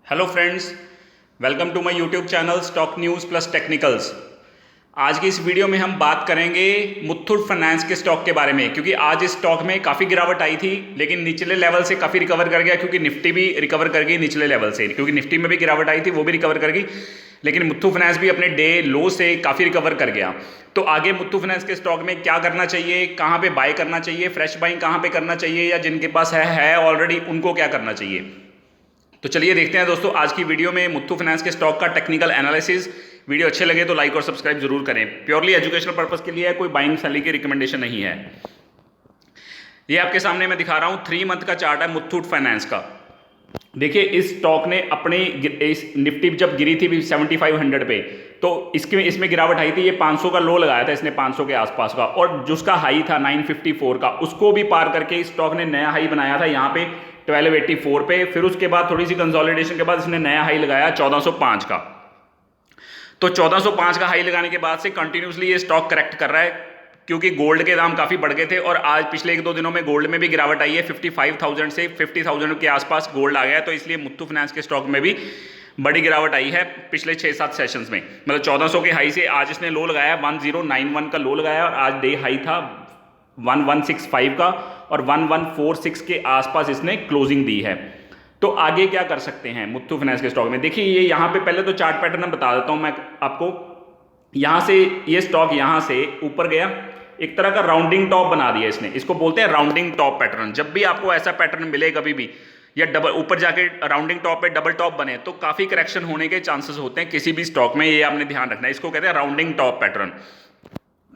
Hello friends, welcome to my YouTube channel stock news plus technicals. आज की इस video में हम बात करेंगे मुथूट फाइनेंस के स्टॉक के बारे में, क्योंकि आज इस स्टॉक में काफ़ी गिरावट आई थी, लेकिन निचले लेवल से काफ़ी रिकवर कर गया, क्योंकि निफ्टी भी रिकवर कर गई निचले लेवल से, क्योंकि निफ्टी में भी गिरावट आई थी वो भी रिकवर कर गई, लेकिन मुथूट फाइनेंस भी अपने डे लो से काफ़ी रिकवर कर गया। तो आगे मुथूट फाइनेंस के स्टॉक में क्या करना चाहिए, कहाँ पे बाय करना चाहिए, फ्रेश बाइंग कहाँ पे करना चाहिए, या जिनके पास है ऑलरेडी उनको क्या करना चाहिए। तो चलिए देखते हैं दोस्तों आज की वीडियो में मुथूट फाइनेंस के स्टॉक का टेक्निकल एनालिसिस। वीडियो अच्छे लगे तो लाइक और सब्सक्राइब जरूर करें। प्योरली एजुकेशनल पर्पस के लिए है, कोई बाइंग सेलिंग की रिकमेंडेशन नहीं है। ये आपके सामने मैं दिखा रहा हूं 3 मंथ का चार्ट है मुथूट फाइनेंस का। देखिए इस स्टॉक ने अपने इस निफ्टी जब गिरी थी 7500 पे, तो इसमें गिरावट आई थी। ये 500 का लो लगाया था इसने, 500 के आसपास का, और जिसका हाई था 954 का, उसको भी पार करके इस स्टॉक ने नया हाई बनाया था यहाँ पे 1284 पे। फिर उसके बाद थोड़ी सी कंसोलिडेशन के बाद इसने नया हाई लगाया 1405 का। तो 1405 का हाई लगाने के बाद से कंटिन्यूसली ये स्टॉक करेक्ट कर रहा है, क्योंकि गोल्ड के दाम काफ़ी बढ़ गए थे, और आज पिछले 1-2 दिनों में गोल्ड में भी गिरावट आई है। 55,000 से 50,000 के आसपास गोल्ड आ गया है, तो इसलिए मुथूट फाइनेंस के स्टॉक में भी बड़ी गिरावट आई है पिछले 6-7 सेशंस में। मतलब 1400 के हाई से आज इसने लो लगाया, 1091 का लो लगाया, और आज डे हाई था 1165 का, और 1146 के आसपास इसने क्लोजिंग दी है। तो आगे क्या कर सकते हैं मुथूट फाइनेंस के स्टॉक में। देखिए ये यहाँ पे पहले तो चार्ट पैटर्न बता देता हूँ मैं आपको। यहाँ से ये स्टॉक यहाँ से ऊपर गया, एक तरह का राउंडिंग टॉप बना दिया इसने, इसको बोलते हैं राउंडिंग टॉप पैटर्न। जब भी आपको ऐसा पैटर्न मिले कभी भी, या डबल ऊपर जाके राउंडिंग टॉप पे डबल टॉप बने, तो काफी करेक्शन होने के चांसेस होते हैं किसी भी स्टॉक में, ये आपने ध्यान रखना है। इसको कहते हैं राउंडिंग टॉप पैटर्न।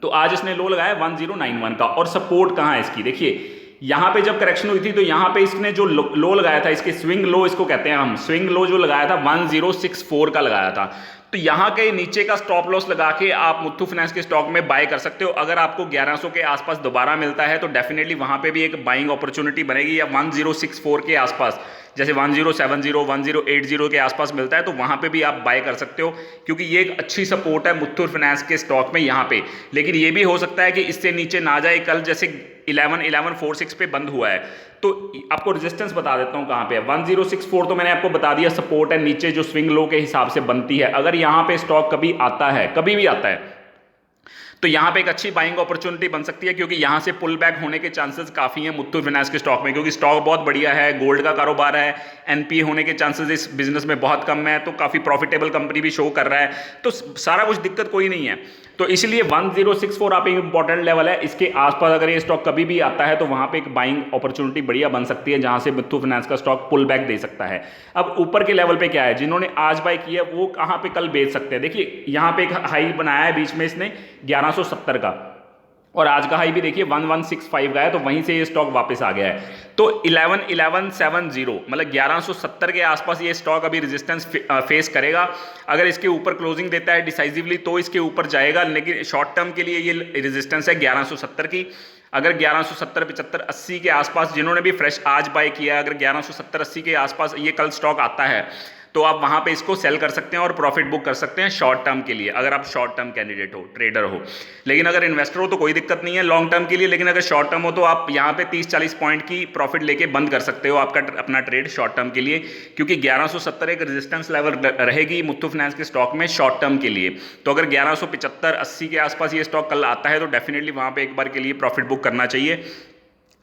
तो आज इसने लो लगाया 1091 का, और सपोर्ट कहाँ है इसकी, देखिए यहां पे जब करेक्शन हुई थी तो यहां पे इसने जो लो लगाया था, इसके स्विंग लो इसको कहते हैं हम, स्विंग लो जो लगाया था 1064 का लगाया था। तो यहां के नीचे का स्टॉप लॉस लगा के आप मुथूट फाइनेंस के स्टॉक में बाय कर सकते हो। अगर आपको 1100 के आसपास दोबारा मिलता है तो डेफिनेटली वहां पे भी एक बाइंग अपॉर्चुनिटी बनेगी, या 1064 के आसपास, जैसे 1070 1080 के आसपास मिलता है, तो वहां पे भी आप बाय कर सकते हो, क्योंकि ये एक अच्छी सपोर्ट है मुथूट फाइनेंस के स्टॉक में यहाँ पे। लेकिन ये भी हो सकता है कि इससे नीचे ना जाए। कल जैसे 1146 पे बंद हुआ है, तो आपको रेजिस्टेंस बता देता हूं कहां पे है। 1064 तो मैंने आपको बता दिया सपोर्ट है, नीचे जो स्विंग लो के हिसाब से बनती है। अगर यहां पे स्टॉक कभी आता है, कभी भी आता है, तो यहां पे एक अच्छी बाइंग अपॉर्चुनिटी बन सकती है, क्योंकि यहां से पुल बैक होने के चांसेस काफी हैं मुथूट फाइनेंस के स्टॉक में, क्योंकि स्टॉक बहुत बढ़िया है, गोल्ड का कारोबार है, एनपीए होने के चांसेस इस बिजनेस में बहुत कम है, तो काफी प्रॉफिटेबल कंपनी भी शो कर रहा है, तो सारा कुछ दिक्कत कोई नहीं है। तो इसलिए 1064 आप एक इंपॉर्टेंट लेवल है, इसके आसपास अगर ये स्टॉक कभी भी आता है तो वहां पे एक बाइंग अपॉर्चुनिटी बढ़िया बन सकती है, जहां से मुथूट फाइनेंस का स्टॉक पुल बैक दे सकता है। अब ऊपर के लेवल पे क्या है, जिन्होंने आज बाय किया वो कहां पे कल बेच सकते हैं। देखिए यहां पे एक हाई बनाया है बीच में इसने 1170 का, और आज का हाई भी देखिए 1165 का है, तो वहीं से ये स्टॉक वापस आ गया है। तो 1170 मतलब 1170 के आसपास ये स्टॉक अभी रेजिस्टेंस फेस करेगा। अगर इसके ऊपर क्लोजिंग देता है डिसाइसिवली तो इसके ऊपर जाएगा, लेकिन शॉर्ट टर्म के लिए ये रेजिस्टेंस है 1170 की। अगर 1170 75 80 के आसपास जिन्होंने भी फ्रेश आज बाय किया, अगर 1170 80 के आसपास ये कल स्टॉक आता है, तो आप वहां पे इसको सेल कर सकते हैं और प्रॉफिट बुक कर सकते हैं शॉर्ट टर्म के लिए, अगर आप शॉर्ट टर्म कैंडिडेट हो, ट्रेडर हो। लेकिन अगर इन्वेस्टर हो तो कोई दिक्कत नहीं है लॉन्ग टर्म के लिए, लेकिन अगर शॉर्ट टर्म हो तो आप यहाँ पे 30-40 पॉइंट की प्रॉफिट लेके बंद कर सकते हो आपका अपना ट्रेड शॉर्ट टर्म के लिए, क्योंकि 1170 एक रेजिस्टेंस लेवल रहेगी मुथूट फाइनेंस के स्टॉक में शॉर्ट टर्म के लिए। तो अगर 1175 80 के आसपास ये स्टॉक कल आता है तो डेफिनेटली वहां पर एक बार के लिए प्रॉफिट बुक करना चाहिए।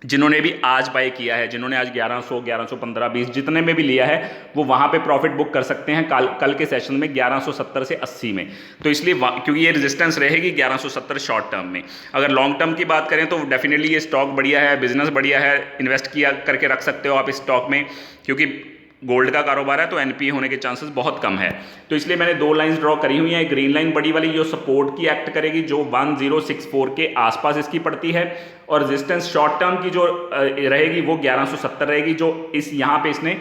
जिन्होंने भी आज बाय किया है, जिन्होंने आज 1100 1115 20 जितने में भी लिया है, वो वहां पे प्रॉफिट बुक कर सकते हैं कल के सेशन में 1170 से 80 में। तो इसलिए क्योंकि ये रेजिस्टेंस रहेगी 1170 शॉर्ट टर्म में। अगर लॉन्ग टर्म की बात करें तो डेफिनेटली ये स्टॉक बढ़िया है, बिजनेस बढ़िया है, इन्वेस्ट किया करके रख सकते हो आप इस स्टॉक में, क्योंकि गोल्ड का कारोबार है तो एनपीए होने के चांसेस बहुत कम है। तो इसलिए मैंने 2 लाइंस ड्रॉ करी हुई हैं। ग्रीन लाइन बड़ी वाली जो सपोर्ट की एक्ट करेगी, जो 1064 के आसपास इसकी पड़ती है, और रेजिस्टेंस शॉर्ट टर्म की जो रहेगी वो 1170 रहेगी, जो इस यहाँ पे इसने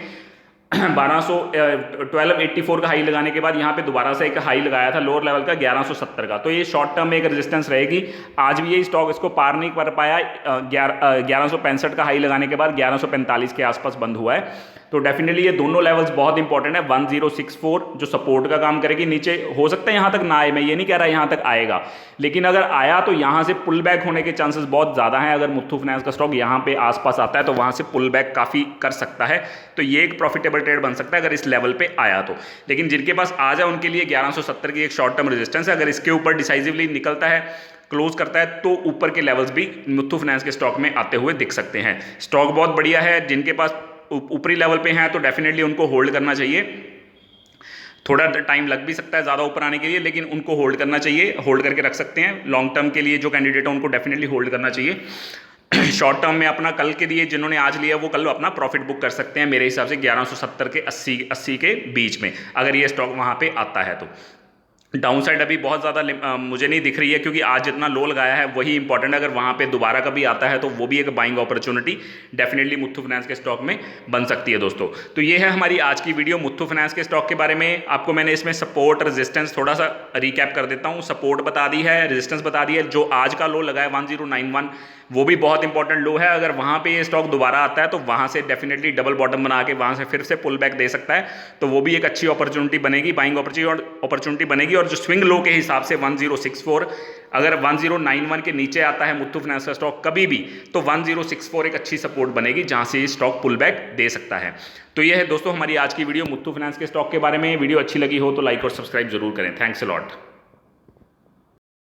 1284 का हाई लगाने के बाद यहाँ पे दोबारा से एक हाई लगाया था लोअर लेवल का 1170 का। तो ये शॉर्ट टर्म में एक रेजिस्टेंस रहेगी। आज भी ये स्टॉक इसको पार नहीं कर पाया, 1165 का हाई लगाने के बाद 1145 के आसपास बंद हुआ है। तो डेफिनेटली ये दोनों लेवल्स बहुत इंपॉर्टेंट है। 1064 जो सपोर्ट का काम करेगी, नीचे हो सकता है यहाँ तक ना आए, मैं ये नहीं कह रहा यहाँ तक आएगा, लेकिन अगर आया तो यहाँ से पुल बैक होने के चांसेस बहुत ज़्यादा हैं। अगर मुथ्थू फाइनेंस का स्टॉक यहाँ पे आसपास आता है तो वहाँ से पुल बैक काफ़ी कर सकता है, तो ये एक प्रॉफिटेबल ट्रेड बन सकता है अगर इस लेवल पे आया तो। लेकिन जिनके पास आ जाए उनके लिए 1170 की एक शॉर्ट टर्म रेजिस्टेंस है, अगर इसके ऊपर डिसाइसिवली निकलता है, क्लोज करता है, तो ऊपर के लेवल्स भी मुथ्थू फाइनेंस के स्टॉक में आते हुए दिख सकते हैं। स्टॉक बहुत बढ़िया है, जिनके पास ऊपरी लेवल पे हैं तो डेफिनेटली उनको होल्ड करना चाहिए। थोड़ा टाइम लग भी सकता है ज़्यादा ऊपर आने के लिए, लेकिन उनको होल्ड करना चाहिए, होल्ड करके रख सकते हैं। लॉन्ग टर्म के लिए जो कैंडिडेट है उनको डेफिनेटली होल्ड करना चाहिए। शॉर्ट टर्म में अपना कल के लिए जिन्होंने आज लिया वो कल अपना प्रॉफिट बुक कर सकते हैं मेरे हिसाब से 1170 के 80 के बीच में, अगर ये स्टॉक वहाँ पे आता है तो। डाउन साइड अभी बहुत ज़्यादा मुझे नहीं दिख रही है, क्योंकि आज जितना लो लगाया है वही इंपॉर्टेंट है। अगर वहाँ पे दोबारा कभी आता है तो वो भी एक बाइंग अपॉर्चुनिटी डेफिनेटली मुथ्थू फाइनेंस के स्टॉक में बन सकती है दोस्तों। तो ये है हमारी आज की वीडियो मुथ्थू फाइनेंस के स्टॉक के बारे में। आपको मैंने इसमें सपोर्ट रेजिस्टेंस थोड़ा सा रिकैप कर देता हूँ। सपोर्ट बता दी है, रेजिस्टेंस बता दी है। जो आज का लो लगा है 1091 वो भी बहुत इंपॉर्टेंट लो है। अगर वहाँ पे ये स्टॉक दोबारा आता है तो वहाँ से डेफिनेटली डबल बॉटम बना के वहाँ से फिर से पुल बैक दे सकता है, तो वो भी एक अच्छी अपॉर्चुनिटी बनेगी, बाइंग अपॉर्चुनिटी बनेगी। और जो स्विंग लो के हिसाब से 1064, अगर 1091 के नीचे आता है मुथ्थू फाइनेंस का स्टॉक कभी भी, तो 1064 एक अच्छी सपोर्ट बनेगी जहाँ से ये स्टॉक पुल बैक दे सकता है। तो ये है दोस्तों हमारी आज की वीडियो मुथ्थू फाइनेंस के स्टॉक के बारे में। वीडियो अच्छी लगी हो तो लाइक और सब्सक्राइब जरूर करें। Thanks a lot.